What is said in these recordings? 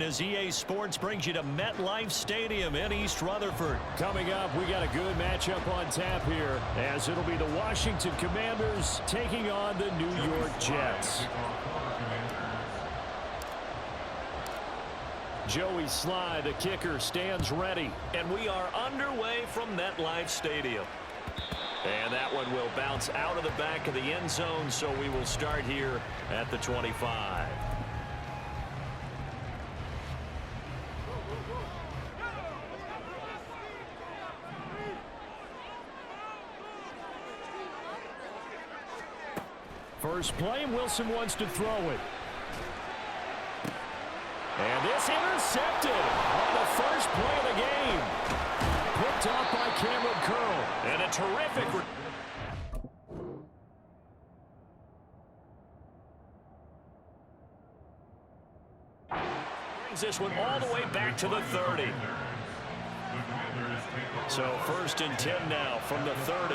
As EA Sports brings you to MetLife Stadium in East Rutherford. Coming up, we got a good matchup on tap here, as it'll be the Washington Commanders taking on the New York Jets. Joey Sly, the kicker, stands ready. And we are underway from MetLife Stadium. And that one will bounce out of the back of the end zone, so we will start here at the 25. First play, Wilson wants to throw it. And this intercepted on the first play of the game. Picked off by Cameron Curl. And a terrific... brings this one all the way back to the 30. So first and 10 now from the 30.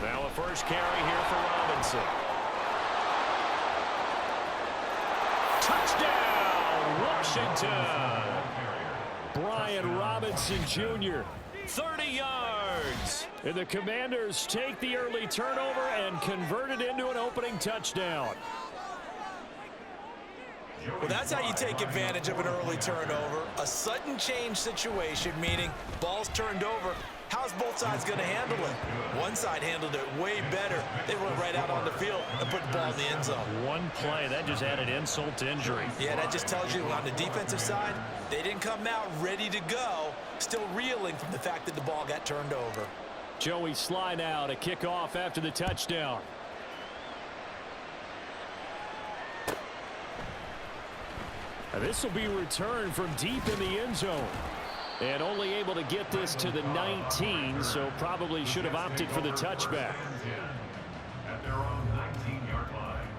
Now a first carry here for Robinson. Touchdown, Washington. Brian Robinson Jr. 30 yards. And the Commanders take the early turnover and convert it into an opening touchdown. Well, that's how you take advantage of an early turnover. A sudden change situation, meaning ball's turned over. How's both sides going to handle it? One side handled it way better. They went right out on the field and put the ball in the end zone. One play, that just added insult to injury. Yeah, that just tells you on the defensive side, they didn't come out ready to go, still reeling from the fact that the ball got turned over. Joey Sly now to kick off after the touchdown. This will be returned from deep in the end zone. And only able to get this to the 19, so probably should have opted for the touchback. At their own 19-yard line.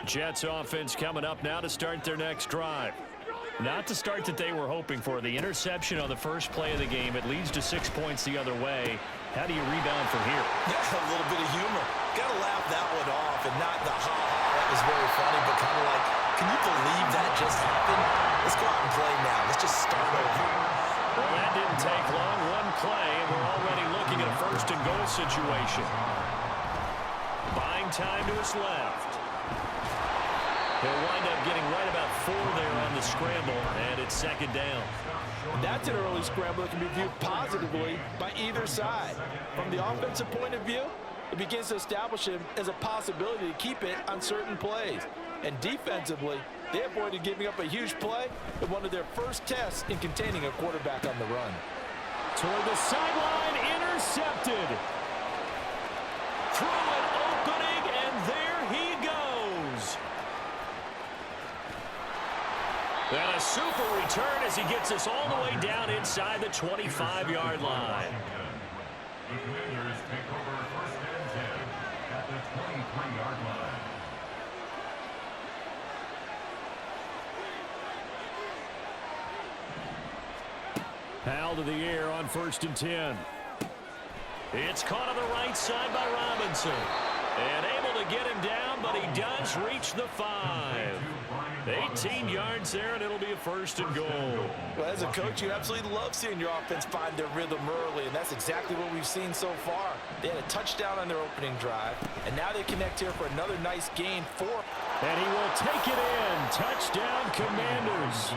Jets offense coming up now to start their next drive. Not the start that they were hoping for. The interception on the first play of the game. It leads to 6 points the other way. How do you rebound from here? Yeah, a little bit of humor. Got to laugh that one off and not the ha-ha. That was very funny, but kind of like, can you believe that just happened? Let's go out and play now. Let's just start over. Well, that didn't take long. One play, and we're already looking at a first and goal situation. Buying time to his left. He'll wind up getting right about 4 there on the scramble, and it's second down. That's an early scramble that can be viewed positively by either side. From the offensive point of view, it begins to establish him as a possibility to keep it on certain plays. And defensively, they avoided giving up a huge play in one of their first tests in containing a quarterback on the run. Toward the sideline, intercepted. Throw it opening, and there he goes. And a super return as he gets us all the way down inside the 25-yard line. The Commanders take over first and 10 at the 23-yard line. Powell to the air on first and 10. It's caught on the right side by Robinson. And able to get him down, but he does reach the 5. 18 yards there, and it'll be a first and goal. Well, as a coach, you absolutely love seeing your offense find their rhythm early, and that's exactly what we've seen so far. They had a touchdown on their opening drive, and now they connect here for another nice gain. 4. And he will take it in. Touchdown, Commanders.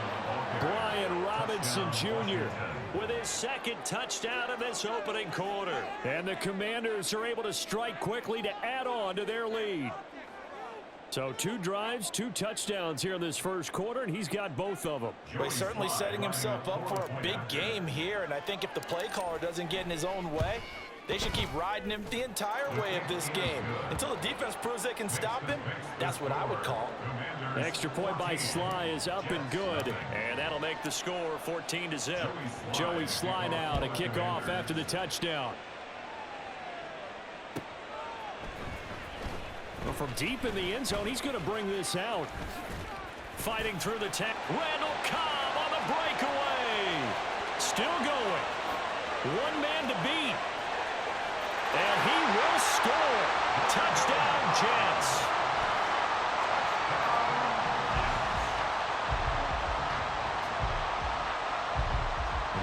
Brian Robinson Jr. with his second touchdown of this opening quarter. And the Commanders are able to strike quickly to add on to their lead. So 2 drives, 2 touchdowns here in this first quarter, and he's got both of them. Well, he's certainly setting himself up for a big game here, and I think if the play caller doesn't get in his own way, they should keep riding him the entire way of this game. Until the defense proves they can stop him, that's what I would call. Extra point by Sly is up and good. And that'll make the score 14-0. Joey Sly now to kick off after the touchdown. From deep in the end zone, he's going to bring this out. Fighting through the tech. Randall Cobb on the breakaway. Still going. One man to beat. And he will score. Touchdown, Jets.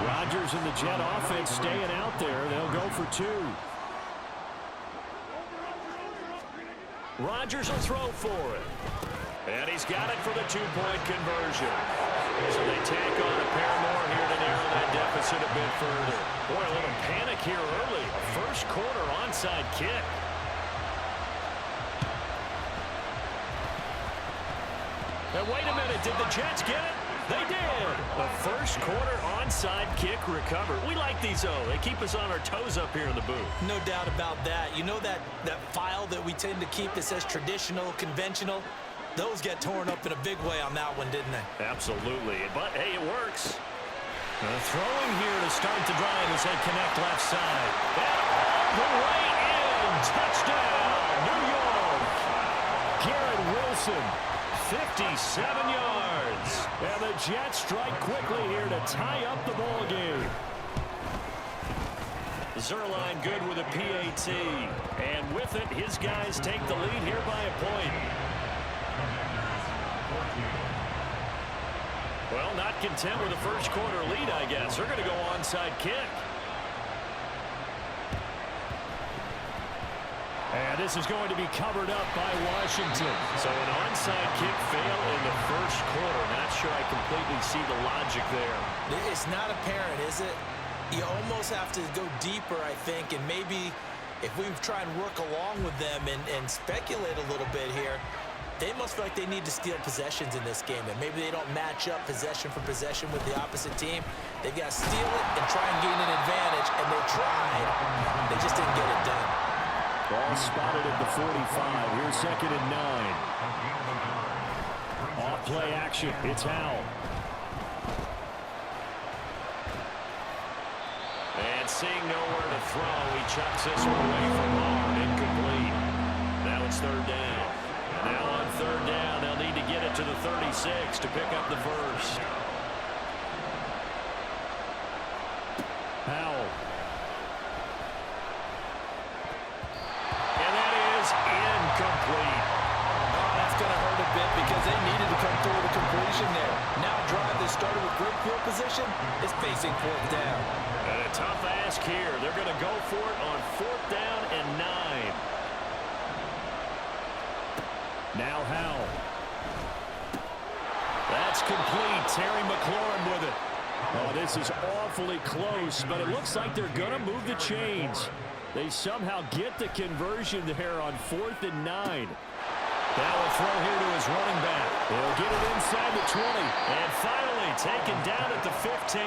Rodgers and the Jet offense staying out there. They'll go for 2. Rodgers will throw for it. And he's got it for the 2-point conversion. So they tack on a pair more here to narrow that deficit a bit further. Boy, a little panic here early. A first quarter onside kick. And wait a minute, did the Jets get it? They did. The first quarter onside kick recovered. We like these, though. They keep us on our toes up here in the booth. No doubt about that. You know that file that we tend to keep that says traditional, conventional? Those get torn up in a big way on that one, didn't they? Absolutely. But, hey, it works. Throwing here to start the drive as they connect left side. And all the way in. Touchdown, New York. Garrett Wilson, 57 yards. And the Jets strike quickly here to tie up the ball game. Zerline good with a PAT. And with it, his guys take the lead here by a point. Well, not content with the first quarter lead, I guess. They're going to go onside kick. And this is going to be covered up by Washington. So an onside kick fail in the first quarter. Not sure I completely see the logic there. It's not apparent, is it? You almost have to go deeper, I think, and maybe if we try and work along with them and speculate a little bit here, they must feel like they need to steal possessions in this game, and maybe they don't match up possession for possession with the opposite team. They've got to steal it and try and gain an advantage, and they tried. They just didn't get it done. Ball spotted at the 45. Here's 2nd and 9. Off play action. It's Howell. And seeing nowhere to throw, he chucks this one away from home. Incomplete. Now it's 3rd down. And now on 3rd down, they'll need to get it to the 36 to pick up the first. Howell. And that is incomplete. Oh, that's going to hurt a bit because they needed to come through with a completion there. Now a drive that started with great field position is facing 4th down. And a tough ask here. They're going to go for it on 4th down and 9. Now Howell. That's complete. Terry McLaurin with it. Oh, this is awfully close, but it looks like they're going to move the chains. They somehow get the conversion there on 4th and 9. Now a throw here to his running back. They'll get it inside the 20. And finally taken down at the 15.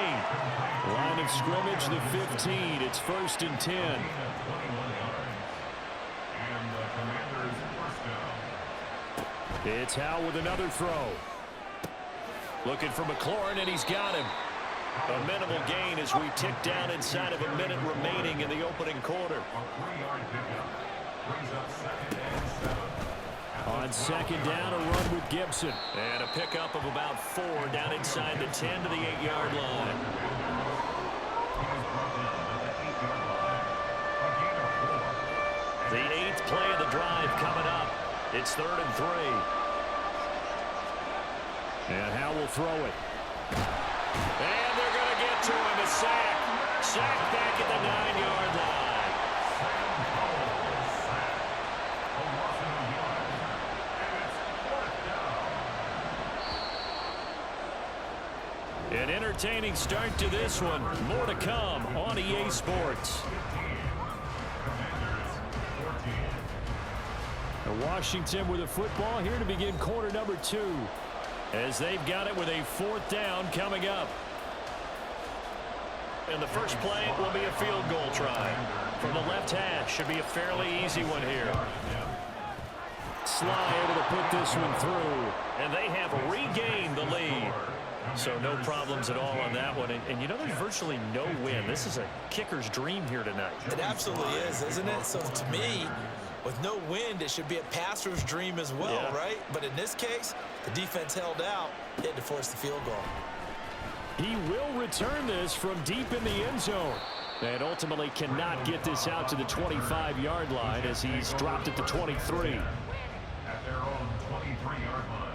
Line of scrimmage, the 15. It's 1st and 10. It's Howell with another throw. Looking for McLaurin, and he's got him. A minimal gain as we tick down inside of a minute remaining in the opening quarter. On 2nd down, a run with Gibson. And a pickup of about 4 down inside the 10 to the 8-yard line. The 8th play of the drive coming up. It's 3rd and 3. And Howell will throw it. And they're going to get to him. A sack. Sack back at the 9-yard line. An entertaining start to this one. More to come on EA Sports. Washington with a football here to begin quarter number 2. As they've got it with a 4th down coming up. And the first play will be a field goal try. From the left hash, should be a fairly easy one here. Sly able to put this one through. And they have regained the lead. So no problems at all on that one. And you know, there's virtually no win. This is a kicker's dream here tonight. It absolutely is, isn't it? So to me, with no wind, it should be a passer's dream as well, Yeah. right? But in this case, the defense held out. They had to force the field goal. He will return this from deep in the end zone. And ultimately cannot get this out to the 25-yard line as he's dropped at the 23. At their own 23-yard line.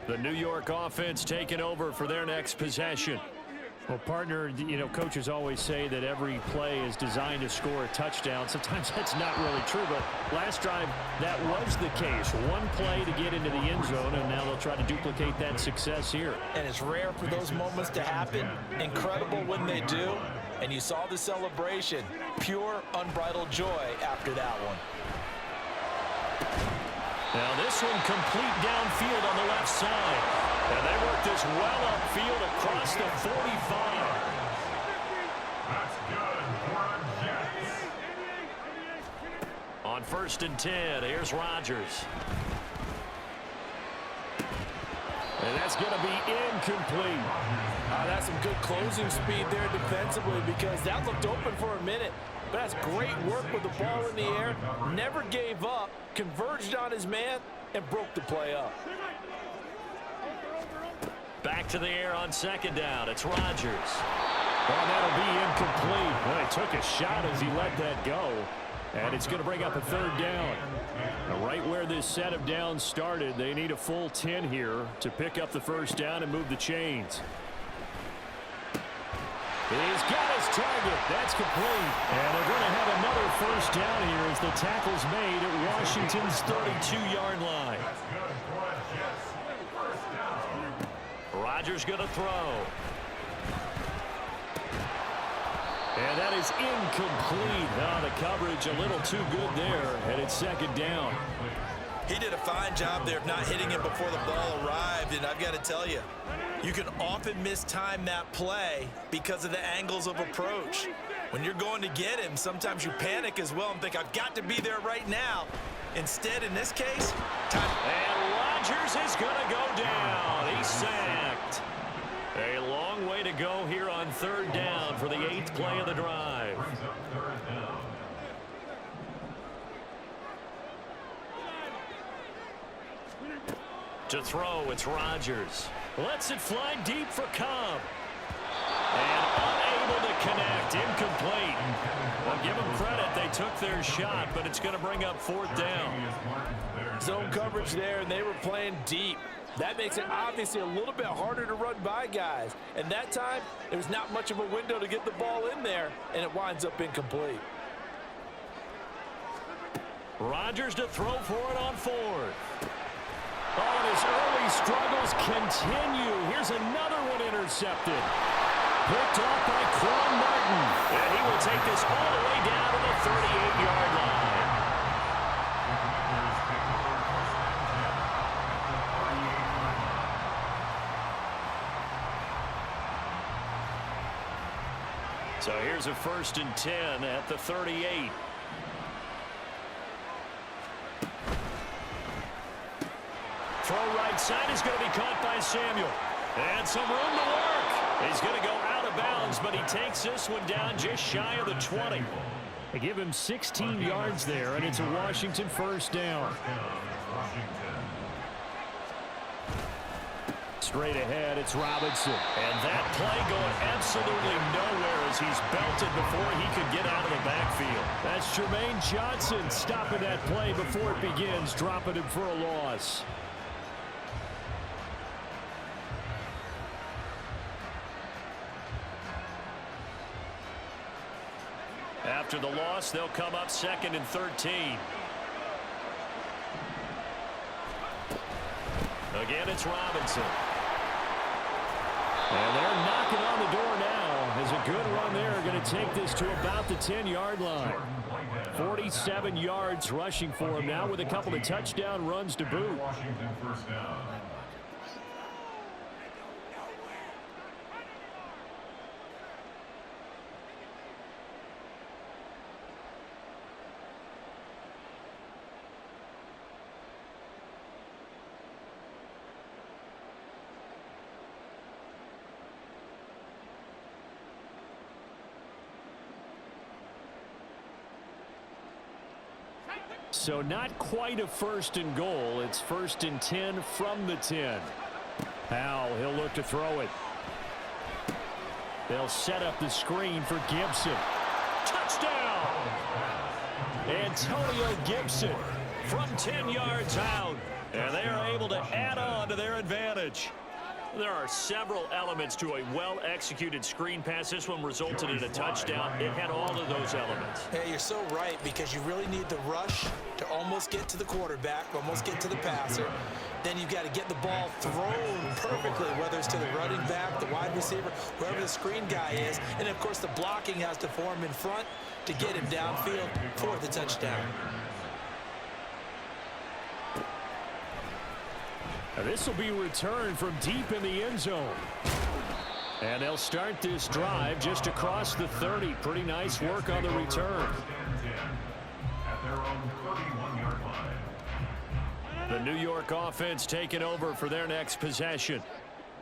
The New York offense taking over for their next possession. Well, partner, you know, coaches always say that every play is designed to score a touchdown. Sometimes that's not really true, but last drive, that was the case. One play to get into the end zone, and now they'll try to duplicate that success here. And it's rare for those moments to happen. Incredible when they do. And you saw the celebration. Pure, unbridled joy after that one. Now this one complete downfield on the left side. And they work this well upfield across the 45. That's good for a Jets. On 1st and 10, here's Rodgers. And that's going to be incomplete. That's some good closing speed there defensively because that looked open for a minute. But that's great work with the ball in the air. Never gave up, converged on his man, and broke the play up. Back to the air on 2nd down. It's Rodgers. And that'll be incomplete. Well, he took a shot as he let that go. And it's going to bring up a 3rd down. Now, right where this set of downs started, they need a full 10 here to pick up the 1st down and move the chains. He's got his target. That's complete. And they're going to have another 1st down here as the tackle's made at Washington's 32-yard line. That's good for a Jets. First down. Rodgers going to throw. And that is incomplete. Now the coverage a little too good there, and it's 2nd down. He did a fine job there of not hitting him before the ball arrived. And I've got to tell you, you can often mistime that play because of the angles of approach. When you're going to get him, sometimes you panic as well and think, I've got to be there right now. Instead, in this case, time. And Rodgers is going to go down. He's sacked. A long way to go here on 3rd down for the 8th play of the drive. Brings up 3rd down. To throw, it's Rodgers. Lets it fly deep for Cobb. And unable to connect. Incomplete. Well, give them credit. They took their shot, but it's going to bring up 4th down. Zone coverage there, and they were playing deep. That makes it obviously a little bit harder to run by guys. And that time, there was not much of a window to get the ball in there, and it winds up incomplete. Rodgers to throw for it on 4th. Oh, and his early struggles continue. Here's another one intercepted. Picked off by Quan Martin. And he will take this all the way down to the 38-yard line. So here's a 1st and 10 at the 38. Throw right side is going to be caught by Samuel. And some room to work. He's going to go out of bounds, but he takes this one down just shy of the 20. They give him 16 yards there, and it's a Washington 1st down. Straight ahead, it's Robinson. And that play going absolutely nowhere as he's belted before he could get out of the backfield. That's Jermaine Johnson stopping that play before it begins, dropping him for a loss. After the loss, they'll come up 2nd and 13. Again, it's Robinson. And they're knocking on the door now. There's a good run there. Going to take this to about the 10-yard line. 47 yards rushing for him now with a couple of touchdown runs to boot. Washington 1st down. So not quite a 1st and goal. It's 1st and 10 from the 10. Powell, he'll look to throw it. They'll set up the screen for Gibson. Touchdown! Antonio Gibson from 10 yards out. And they are able to add on to their advantage. There are several elements to a well-executed screen pass. This one resulted in a touchdown. It had all of those elements. Hey, you're so right, because you really need the rush to almost get to the quarterback, almost get to the passer. Then you've got to get the ball thrown perfectly, whether it's to the running back, the wide receiver, whoever the screen guy is. And, of course, the blocking has to form in front to get him downfield for the touchdown. This will be returned from deep in the end zone. And they'll start this drive just across the 30. Pretty nice work on the return. At their own 31-yard line. The New York offense taking over for their next possession.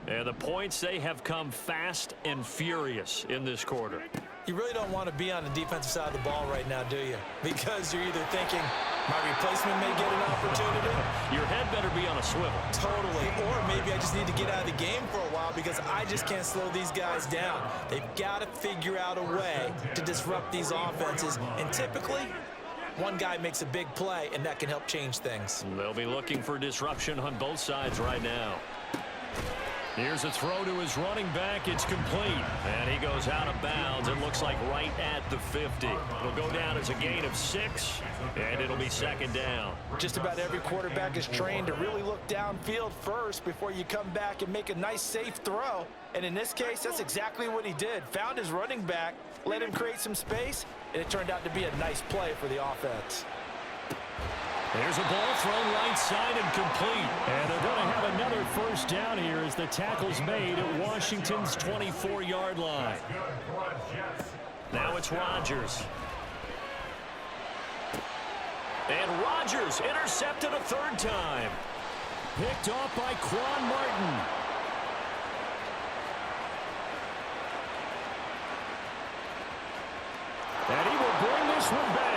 And the points, they have come fast and furious in this quarter. You really don't want to be on the defensive side of the ball right now, do you? Because you're either thinking, my replacement may get an opportunity. Your head better be on a swivel. Totally. Or maybe I just need to get out of the game for a while because I just can't slow these guys down. They've got to figure out a way to disrupt these offenses. And typically, one guy makes a big play, and that can help change things. They'll be looking for disruption on both sides right now. Here's a throw to his running back. It's complete. And he goes out of bounds. It looks like right at the 50. It'll go down as a gain of 6, and it'll be 2nd down. Just about every quarterback is trained to really look downfield first before you come back and make a nice, safe throw. And in this case, that's exactly what he did. Found his running back, let him create some space, and it turned out to be a nice play for the offense. There's a ball thrown right side and complete. And they're going to have another 1st down here as the tackle's made at Washington's 24-yard line. Now it's Rodgers. And Rodgers intercepted a 3rd time. Picked off by Quan Martin. And he will bring this one back.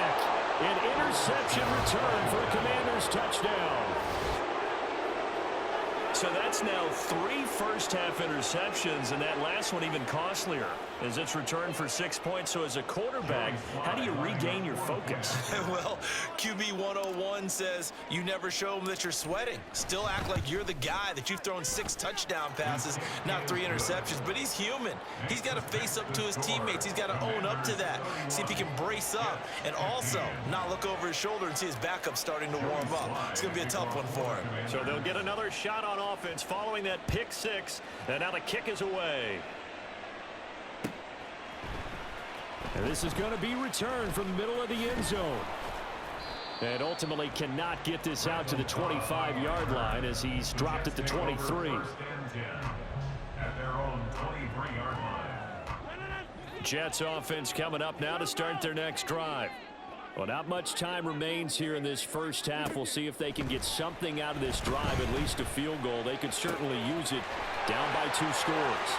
An interception return for a Commanders touchdown. So that's now 3 first-half interceptions, and that last one even costlier as it's returned for 6 points. So as a quarterback, how do you regain your focus? Well, QB 101 says you never show them that you're sweating. Still act like you're the guy that you've thrown 6 touchdown passes, not 3 interceptions. But he's human. He's got to face up to his teammates. He's got to own up to that. See if he can brace up and also not look over his shoulder and see his backup starting to warm up. It's going to be a tough one for him. So they'll get another shot on offense following that pick 6, and now the kick is away. And this is going to be returned from the middle of the end zone. And ultimately cannot get this out to the 25-yard line as he's dropped at the 23. At their own 23-yard line. Jets offense coming up now to start their next drive. Well, not much time remains here in this 1st half. We'll see if they can get something out of this drive, at least a field goal. They could certainly use it down by 2 scores.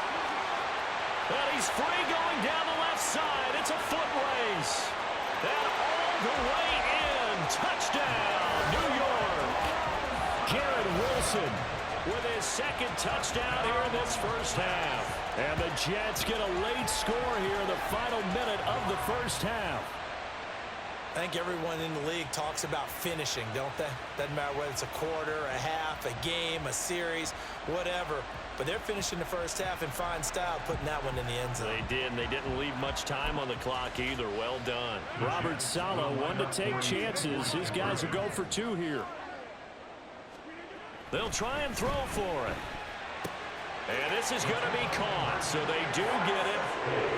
And he's free going down the left side. It's a foot race. And all the way in. Touchdown, New York. Garrett Wilson with his 2nd touchdown here in this 1st half. And the Jets get a late score here in the final minute of the 1st half. I think everyone in the league talks about finishing, don't they? Doesn't matter whether it's a quarter, a half, a game, a series, whatever. But they're finishing the 1st half in fine style, putting that one in the end zone. They did, and they didn't leave much time on the clock either. Well done. Robert Saleh, one to take chances. His guys will go for 2 here. They'll try and throw for it. And this is going to be caught, so they do get it.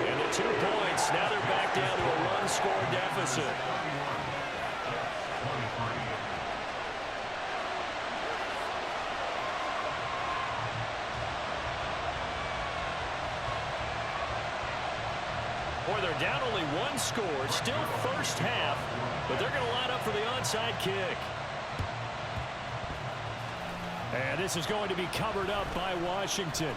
And the 2 points, now they're back down to a 1-score deficit. Boy, they're down only 1 score, still 1st half, but they're going to line up for the onside kick. And this is going to be covered up by Washington.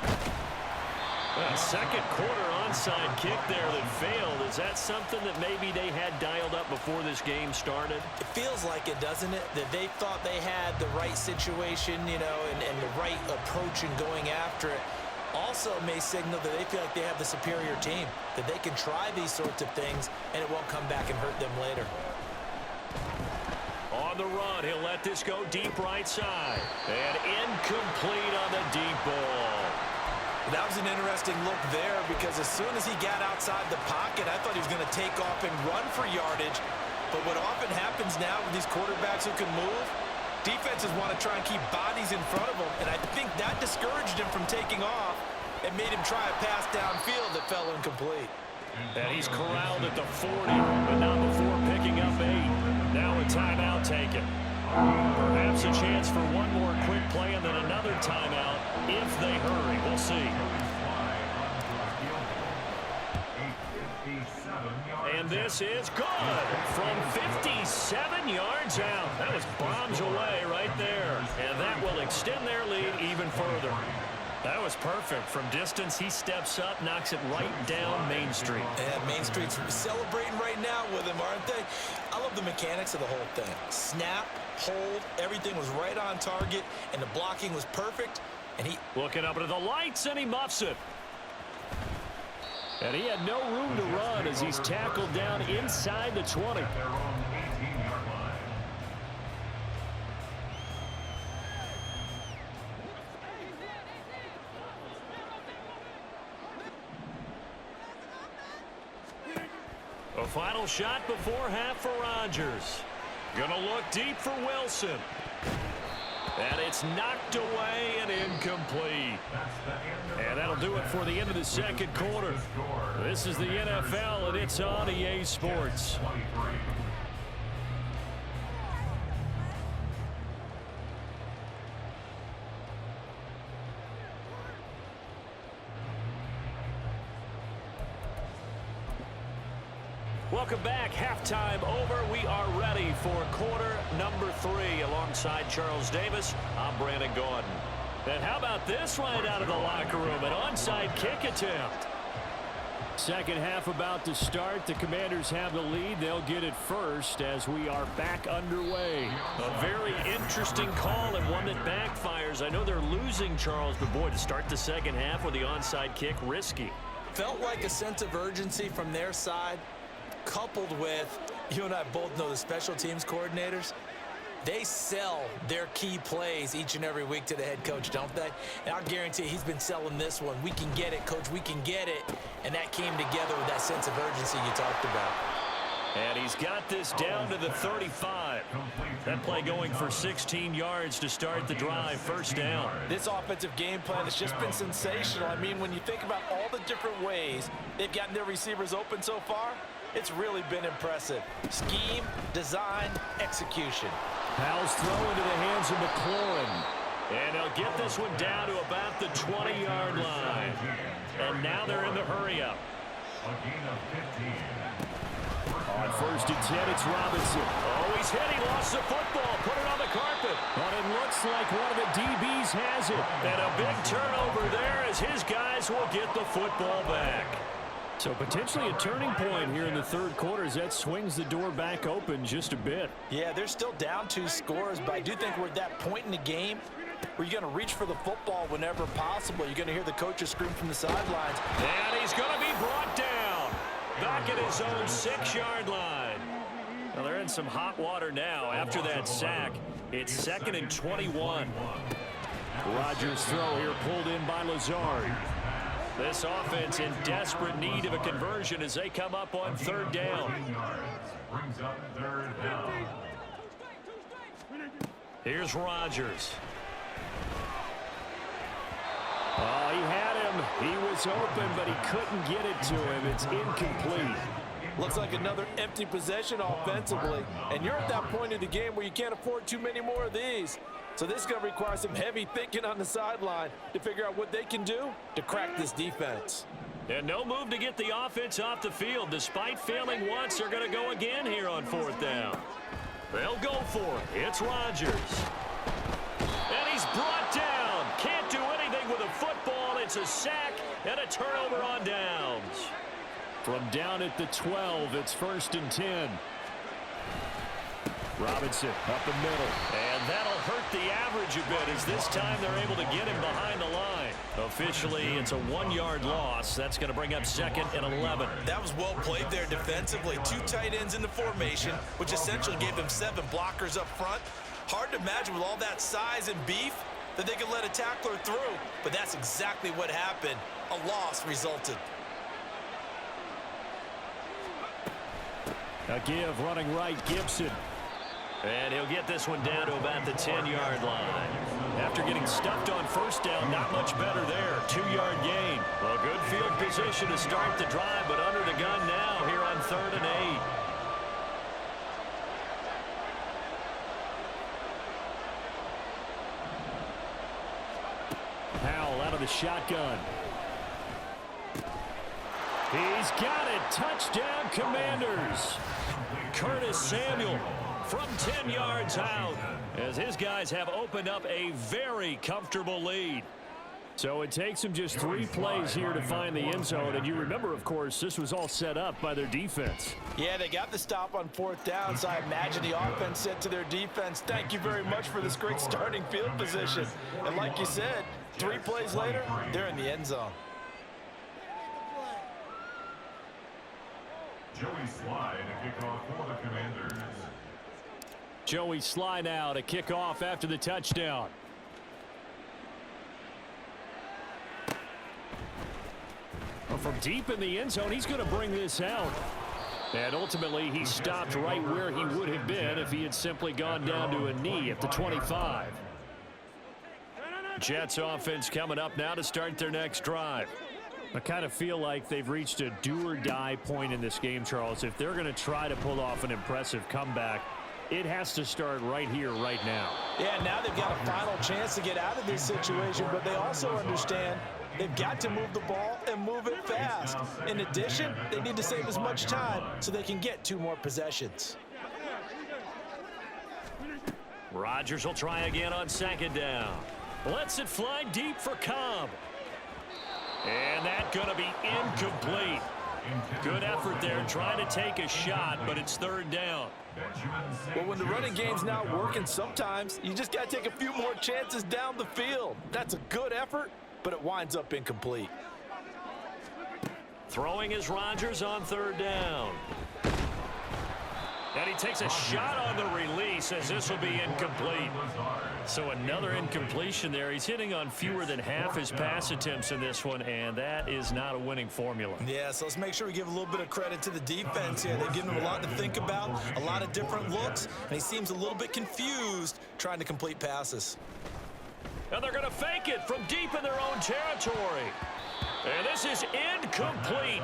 A second quarter onside kick there that failed. Is that something that maybe they had dialed up before this game started? It feels like it, doesn't it? That they thought they had the right situation, you know, and the right approach in going after it. Also may signal that they feel like they have the superior team, that they can try these sorts of things and it won't come back and hurt them later. On the run, he'll let this go deep right side. And incomplete on the deep ball. That was an interesting look there because as soon as he got outside the pocket, I thought he was going to take off and run for yardage. But what often happens now with these quarterbacks who can move, defenses want to try and keep bodies in front of them, and I think that discouraged him from taking off and made him try a pass downfield that fell incomplete. And he's corralled at the 40, but not before picking up 8. Now a timeout taken. Perhaps a chance for one more quick play and then another timeout if they hurry. We'll see. And this is good from 57 yards out. That was bombs away right there. And that will extend their lead even further. That was perfect. From distance, he steps up, knocks it right down Main Street. And Main Street's celebrating right now with him, aren't they? I love the mechanics of the whole thing. Snap, hold, everything was right on target, and the blocking was perfect. And he looking up into the lights, and he muffs it. And he had no room to run as he's tackled down inside the 20. A final shot before half for Rodgers. Gonna look deep for Wilson. And it's knocked away and incomplete. And that'll do it for the end of the second quarter. This is the NFL, and it's on EA Sports. Welcome back. Halftime over. We are ready for quarter number 3 alongside Charles Davis. I'm Brandon Gordon. And how about this right out of the locker room? An onside kick attempt. Second half about to start. The Commanders have the lead. They'll get it first as we are back underway. A very interesting call and one that backfires. I know they're losing, Charles, but boy, to start the second half with the onside kick, risky. felt like a sense of urgency from their side, coupled with, you and I both know the special teams coordinators, they sell their key plays each and every week to the head coach, don't they? And I'll guarantee he's been selling this one. We can get it, coach, we can get it. And that came together with that sense of urgency you talked about. And he's got this down to the 35. That play going for 16 yards to start the drive, first down. This offensive game plan has just been sensational. I mean, when you think about all the different ways they've gotten their receivers open so far, it's really been impressive. Scheme, design, execution. Powell's throw into the hands of McLaurin. And they'll get this one down to about the 20-yard line. And now they're in the hurry-up. On first and 10, it's Robinson. Oh, he's hit. He lost the football. Put it on the carpet. But it looks like one of the DBs has it. And a big turnover there as his guys will get the football back. So potentially a turning point here in the third quarter as that swings the door back open just a bit. Yeah, they're still down 2 scores, but I do think we're at that point in the game where you're going to reach for the football whenever possible. You're going to hear the coaches scream from the sidelines. And he's going to be brought down back at his own 6-yard line. Well, they're in some hot water now after that sack. It's 2nd and 21. Rodgers' throw here pulled in by Lazard. This offense in desperate need of a conversion as they come up on 3rd down. Here's Rodgers. Oh, he had him. He was open, but he couldn't get it to him. It's incomplete. Looks like another empty possession offensively. And you're at that point in the game where you can't afford too many more of these. So this is going to require some heavy thinking on the sideline to figure out what they can do to crack this defense. And no move to get the offense off the field. Despite failing once, they're going to go again here on 4th down. They'll go for it. It's Rodgers. And he's brought down. Can't do anything with a football. It's a sack and a turnover on downs. From down at the 12, it's 1st and 10. Robinson up the middle. And that'll hurt the average a bit as this time they're able to get him behind the line. Officially, it's a 1-yard loss. That's going to bring up 2nd and 11. That was well played there defensively. 2 tight ends in the formation, which essentially gave them 7 blockers up front. Hard to imagine with all that size and beef that they could let a tackler through, but that's exactly what happened. A loss resulted. A give running right, Gibson. And he'll get this one down to about the 10-yard line. After getting stuffed on 1st down, not much better there. 2-yard gain. Well, good field position to start the drive, but under the gun now here on 3rd and 8. Powell out of the shotgun. He's got it. Touchdown, Commanders. Curtis Samuel from 10 yards out as his guys have opened up a very comfortable lead. So it takes him just 3 plays here to find the end zone. And you remember, of course, this was all set up by their defense. Yeah, they got the stop on 4th down, so I imagine the offense said to their defense, thank you very much for this great starting field position. And like you said, 3 plays later, they're in the end zone. Joey Slye to kick off for the Commanders. Joey Slye now to kick off after the touchdown. Well, from deep in the end zone, he's going to bring this out. And ultimately, he stopped right where he would have been if he had simply gone down to a knee at the 25. Jets offense coming up now to start their next drive. I kind of feel like they've reached a do-or-die point in this game, Charles. If they're going to try to pull off an impressive comeback, it has to start right here, right now. Yeah, now they've got a final chance to get out of this situation, but they also understand they've got to move the ball and move it fast. In addition, they need to save as much time so they can get 2 more possessions. Rodgers will try again on 2nd down. Lets it fly deep for Cobb. And that's going to be incomplete. Good effort there trying to take a shot, but it's 3rd down. Well, when the running game's not working, sometimes you just got to take a few more chances down the field. That's a good effort, but it winds up incomplete. Throwing is Rodgers on 3rd down. And he takes a shot on the release as this will be incomplete. So another incompletion there. He's hitting on fewer than half his pass attempts in this one, and that is not a winning formula. Yeah, so let's make sure we give a little bit of credit to the defense here. They've given him a lot to think about, a lot of different looks, and he seems a little bit confused trying to complete passes. And they're going to fake it from deep in their own territory. And this is incomplete.